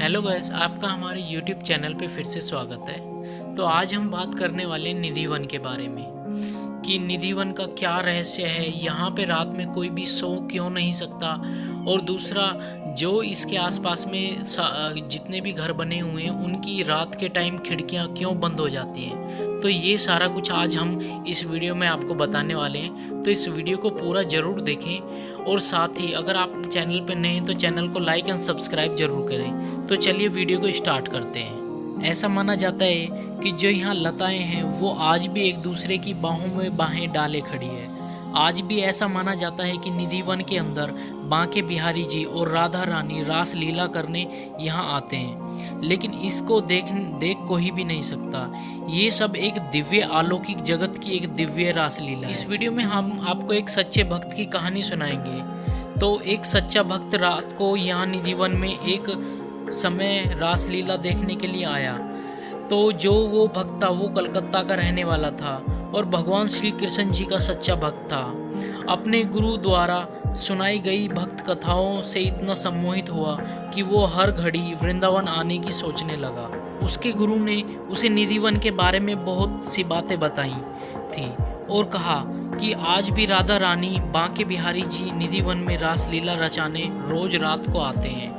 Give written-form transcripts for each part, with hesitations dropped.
Hello guys, आपका हमारे YouTube channel पे फिर से स्वागत है। तो आज हम बात करने वाले हैं निधि वन के बारे में कि निधि वन का क्या रहस्य है, यहाँ पे रात में कोई भी सो क्यों नहीं सकता, और दूसरा जो इसके आसपास में जितने भी घर बने हुए हैं उनकी रात के टाइम खिड़कियाँ क्यों बंद हो जाती हैं। तो ये सारा कुछ आज हम इस वीडियो में आपको बताने वाले हैं। तो इस वीडियो को पूरा ज़रूर देखें, और साथ ही अगर आप चैनल पर नए हैं तो चैनल को लाइक एंड सब्सक्राइब जरूर करें। तो चलिए वीडियो को स्टार्ट करते हैं। ऐसा माना जाता है कि जो यहाँ लताएं हैं वो आज भी एक दूसरे की बाहों में बाहें डाले खड़ी है। आज भी ऐसा माना जाता है कि निधि वन के अंदर बांके बिहारी जी और राधा रानी रास लीला करने यहाँ आते हैं, लेकिन इसको देख कोई भी नहीं सकता। ये सब एक दिव्य अलौकिक जगत की एक दिव्य रास लीला है। इस वीडियो में हम आपको एक सच्चे भक्त की कहानी सुनाएंगे। तो एक सच्चा भक्त रात को यहाँ निधि वन में एक समय रास लीला देखने के लिए आया। तो जो वो भक्त था वो कलकत्ता का रहने वाला था और भगवान श्री कृष्ण जी का सच्चा भक्त था। अपने गुरु द्वारा सुनाई गई भक्त कथाओं से इतना सम्मोहित हुआ कि वो हर घड़ी वृंदावन आने की सोचने लगा। उसके गुरु ने उसे निधि वन के बारे में बहुत सी बातें बताई थी और कहा कि आज भी राधा रानी बांके बिहारी जी निधि वन में रास लीला रचाने रोज रात को आते हैं।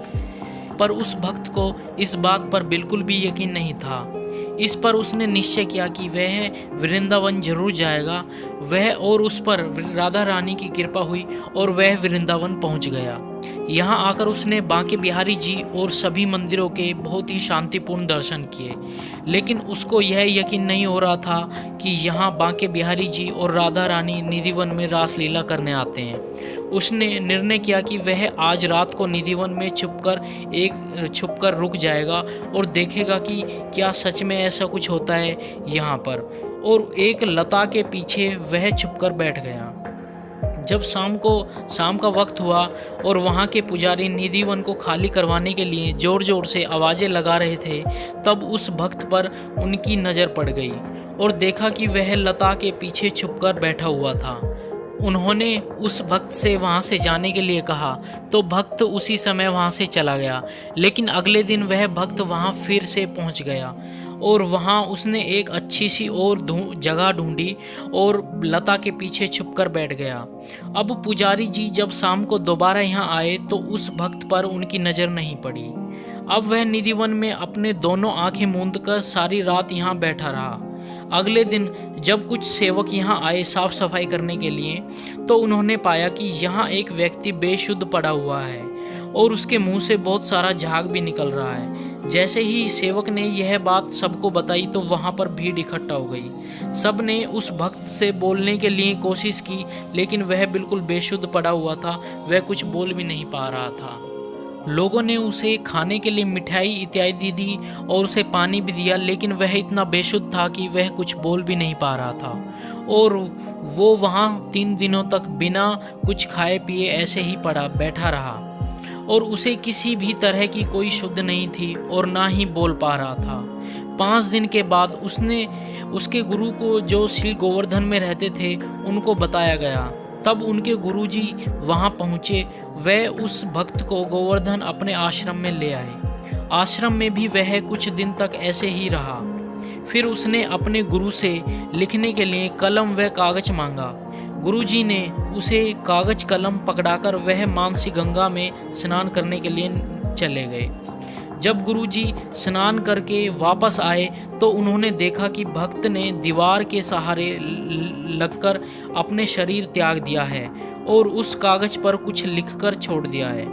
पर उस भक्त को इस बात पर बिल्कुल भी यकीन नहीं था। इस पर उसने निश्चय किया कि वह वृंदावन जरूर जाएगा। वह और उस पर राधा रानी की कृपा हुई और वह वृंदावन पहुंच गया। यहाँ आकर उसने बांके बिहारी जी और सभी मंदिरों के बहुत ही शांतिपूर्ण दर्शन किए, लेकिन उसको यह यकीन नहीं हो रहा था कि यहाँ बांके बिहारी जी और राधा रानी निधि वन में रास लीला करने आते हैं। उसने निर्णय किया कि वह आज रात को निधि वन में छुपकर रुक जाएगा और देखेगा कि क्या सच में ऐसा कुछ होता है यहाँ पर। और एक लता के पीछे वह छुपकर बैठ गया। जब शाम का वक्त हुआ और वहाँ के पुजारी निधि वन को खाली करवाने के लिए जोर जोर से आवाज़ें लगा रहे थे, तब उस भक्त पर उनकी नज़र पड़ गई और देखा कि वह लता के पीछे छुपकर बैठा हुआ था। उन्होंने उस भक्त से वहाँ से जाने के लिए कहा तो भक्त उसी समय वहाँ से चला गया। लेकिन अगले दिन वह भक्त वहाँ फिर से पहुँच गया और वहाँ उसने एक अच्छी सी और जगह ढूंढी और लता के पीछे छुपकर बैठ गया। अब पुजारी जी जब शाम को दोबारा यहाँ आए तो उस भक्त पर उनकी नज़र नहीं पड़ी। अब वह निधि वन में अपने दोनों आंखें मूंद कर सारी रात यहाँ बैठा रहा। अगले दिन जब कुछ सेवक यहाँ आए साफ सफाई करने के लिए, तो उन्होंने पाया कि यहाँ एक व्यक्ति बेशुद्ध पड़ा हुआ है और उसके मुंह से बहुत सारा झाग भी निकल रहा है। जैसे ही सेवक ने यह बात सबको बताई तो वहाँ पर भीड़ इकट्ठा हो गई। सब ने उस भक्त से बोलने के लिए कोशिश की, लेकिन वह बिल्कुल बेशुद्ध पड़ा हुआ था। वह कुछ बोल भी नहीं पा रहा था। लोगों ने उसे खाने के लिए मिठाई इत्यादि दी और उसे पानी भी दिया, लेकिन वह इतना बेशुद्ध था कि वह कुछ बोल भी नहीं पा रहा था। और वो वहाँ 3 दिनों तक बिना कुछ खाए पिए ऐसे ही बैठा रहा और उसे किसी भी तरह की कोई शुद्ध नहीं थी और ना ही बोल पा रहा था। 5 दिन के बाद उसके गुरु को, जो श्री गोवर्धन में रहते थे, उनको बताया गया। तब उनके गुरुजी वहां पहुंचे। वह उस भक्त को गोवर्धन अपने आश्रम में ले आए। आश्रम में भी वह कुछ दिन तक ऐसे ही रहा। फिर उसने अपने गुरु से लिखने के लिए कलम व कागज मांगा। गुरुजी ने उसे कागज कलम पकड़ाकर वह मानसी गंगा में स्नान करने के लिए चले गए। जब गुरुजी स्नान करके वापस आए तो उन्होंने देखा कि भक्त ने दीवार के सहारे लगकर अपने शरीर त्याग दिया है और उस कागज पर कुछ लिखकर छोड़ दिया है।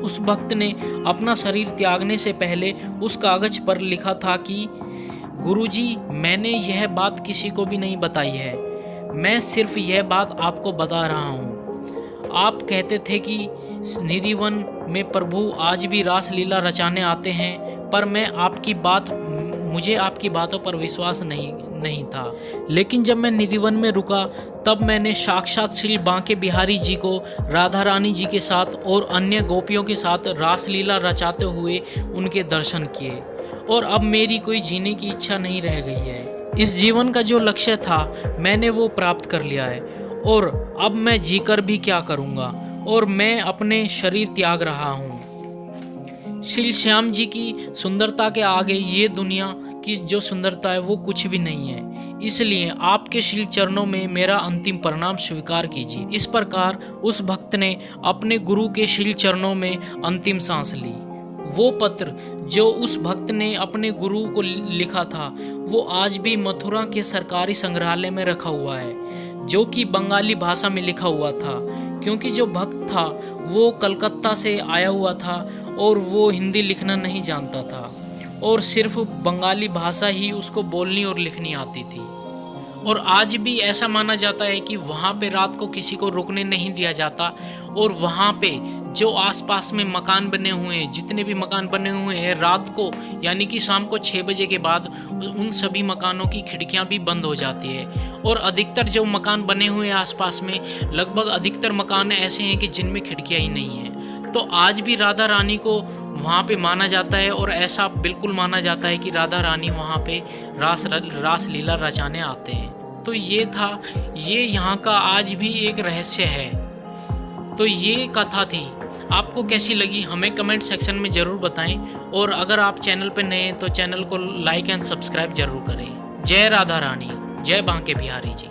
उस भक्त ने अपना शरीर त्यागने से पहले उस कागज पर लिखा था कि गुरुजी, मैंने यह बात किसी को भी नहीं बताई है। मैं सिर्फ यह बात आपको बता रहा हूँ। आप कहते थे कि निधि वन में प्रभु आज भी रास लीला रचाने आते हैं, पर मुझे आपकी बातों पर विश्वास नहीं था। लेकिन जब मैं निधि वन में रुका तब मैंने साक्षात श्री बांके बिहारी जी को राधा रानी जी के साथ और अन्य गोपियों के साथ रास लीला रचाते हुए उनके दर्शन किए और अब मेरी कोई जीने की इच्छा नहीं रह गई है। इस जीवन का जो लक्ष्य था मैंने वो प्राप्त कर लिया है और अब मैं जीकर भी क्या करूँगा, और मैं अपने शरीर त्याग रहा हूँ। श्री श्याम जी की सुंदरता के आगे ये दुनिया की जो सुंदरता है वो कुछ भी नहीं है। इसलिए आपके श्री चरणों में मेरा अंतिम प्रणाम स्वीकार कीजिए। इस प्रकार उस भक्त ने अपने गुरु के श्री चरणों में अंतिम सांस ली। वो पत्र जो उस भक्त ने अपने गुरु को लिखा था वो आज भी मथुरा के सरकारी संग्रहालय में रखा हुआ है, जो कि बंगाली भाषा में लिखा हुआ था, क्योंकि जो भक्त था वो कलकत्ता से आया हुआ था और वो हिंदी लिखना नहीं जानता था और सिर्फ बंगाली भाषा ही उसको बोलनी और लिखनी आती थी। और आज भी ऐसा माना जाता है कि वहाँ पे रात को किसी को रुकने नहीं दिया जाता और वहाँ पे जो आसपास में मकान बने हुए हैं, जितने भी मकान बने हुए हैं, रात को यानी कि शाम को 6 बजे के बाद उन सभी मकानों की खिड़कियाँ भी बंद हो जाती है। और अधिकतर जो मकान बने हुए हैं आसपास में, लगभग अधिकतर मकान ऐसे हैं कि जिनमें खिड़कियाँ ही नहीं हैं। तो आज भी राधा रानी को वहाँ पे माना जाता है और ऐसा बिल्कुल माना जाता है कि राधा रानी वहाँ पे रास लीला रचाने आते हैं। तो ये था, ये यहाँ का आज भी एक रहस्य है। तो ये कथा थी, आपको कैसी लगी हमें कमेंट सेक्शन में ज़रूर बताएं। और अगर आप चैनल पे नए हैं तो चैनल को लाइक एंड सब्सक्राइब जरूर करें। जय राधा रानी, जय बांके बिहारी जी।